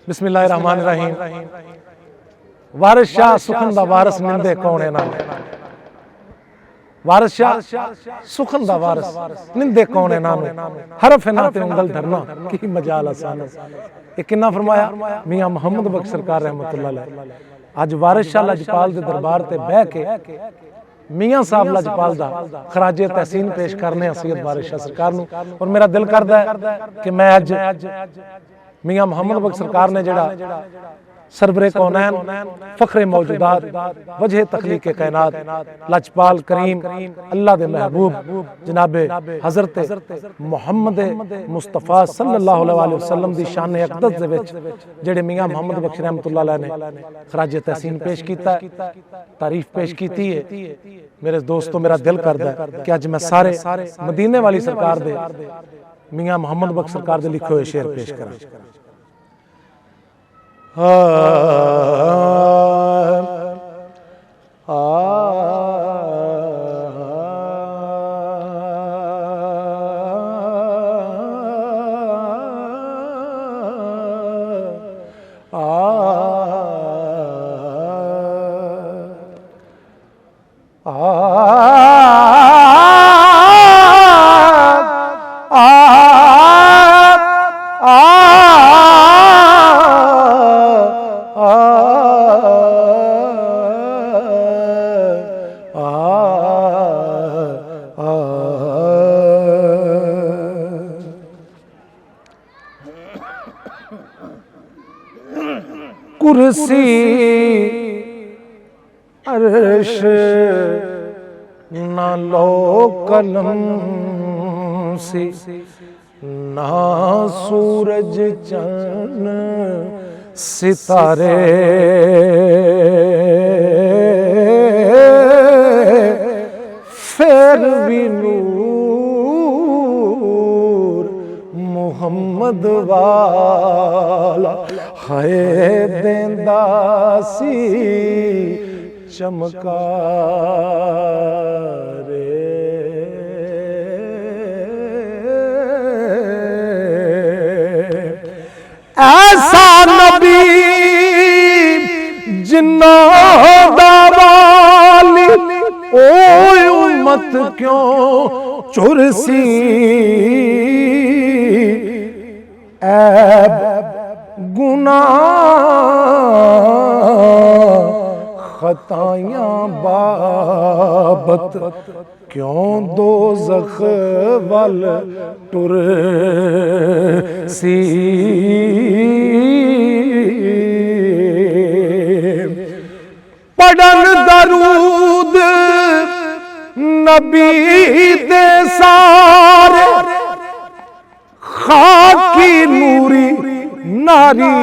बिस्मिल्लाहिर्रहमानिर्रहीम। वारिस शाह सुखन दा वारिस निंदे कौन है ना। वारिस शाह सुखन दा वारिस निंदे कौन है ना। हरफ है ना ते उंगल धरना की मजाल आसान। ये किन्ना फरमाया मियां मोहम्मद बख्श सरकार रहमतुल्लाह अलैह। अज वारिस शाह लजपाल दे दरबार ते बह के मियां साहब लजपाल दा खराजे तहसीन पेश करने सैयद वारिस शाह सरकार नूं। और मेरा दिल करदा है कि मैं अज मियां मोहम्मद बख्श सरकार ने जड़ा सरबरे कौनैन फखरे मौजूदात वजह तखलीक कायनात लजपाल करीम अल्लाह दे महबूब जनाबे हजरत मुहम्मद मुस्तफा सल्लल्लाहु अलैहि वसल्लम दी शान अक़दस दे विच जेड़े मियां मोहम्मद बख्श रहमतुल्लाह अलैह ने खराजे तहसीन पेश कीता तारीफ पेश कीती है। मेरे दोस्तों मेरा दिल करदा है कि अज मैं सारे मदीने वाली सरकार दे मियां मोहम्मद बख्श सरकार दे लिखे हुए शेर पेश करां। कुर्सी अर्श ना लो कलम से ना सूरज चांद सितारे फिर भी नूर मुहम्मद वाला है देंदा सी चमका रे। ऐसा नबी जिन्ना दा वाली ओ उम्मत क्यों चुरसी ऐब गुनाह खतायां बाबत क्यों दोज़ख वल टुर सी। पढ़न दरूद नबी दे सारे खाकी नूरी नारी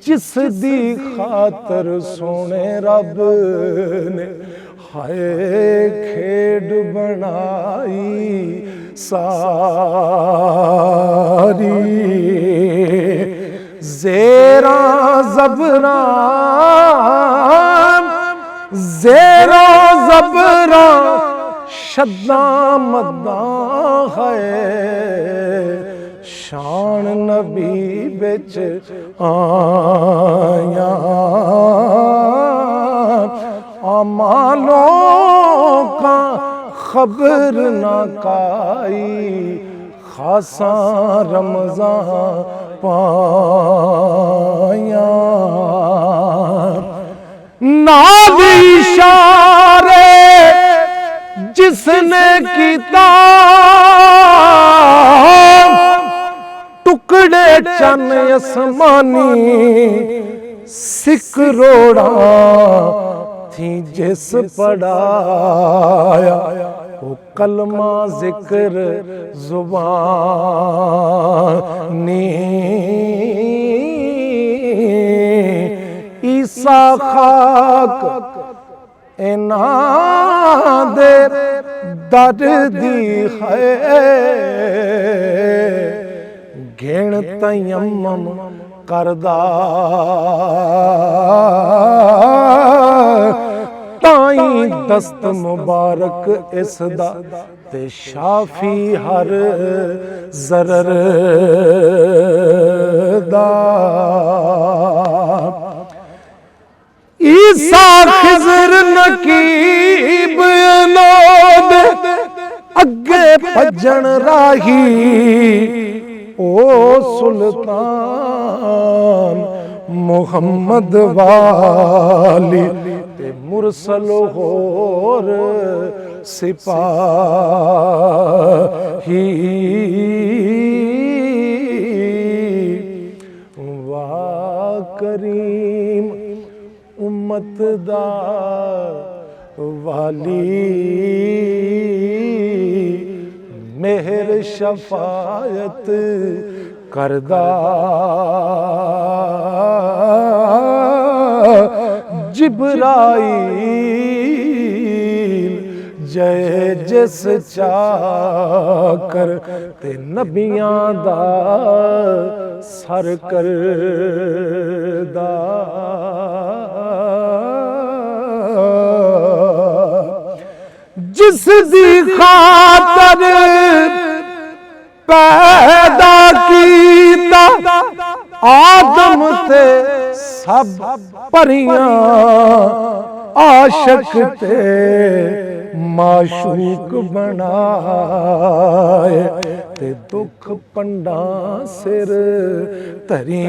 जिस दी खातर सोने रब ने हाय खेड बनाई सारी। ज़ेरा ज़बरा ज़ेरा ज़बरा शद्दा मद्दा है शान नबी बिच आया अमालों का खबर ना काई खासा रमज़ान पाया। नाद इशारे जिसने कीता टुकड़े चन आसमानी सिक रोड़ा थी जिस पढ़ाया वो कलमा जिक्र जुबानी। ईसा खाक इना दे दर्दी है घेण तयम्मम करदा ताई दस्त मुबारक इसदा ते शाफी हर जरर ईसा खिजर नकीब अनाद अगे भजन राही ओ सुल्तान मुहम्मद वाली ते मुरसल होर सिपाही वाह करीम उम्मत दा वाली मेहर शफायत करदा जिब्राईल जय जिस चाकर ते नबियां दा सर करदा जिस दी खातर पैदा कीता आदम ते सब परियां आशिक ते माशूक बनाए ते दुख पंडा सिर धरियां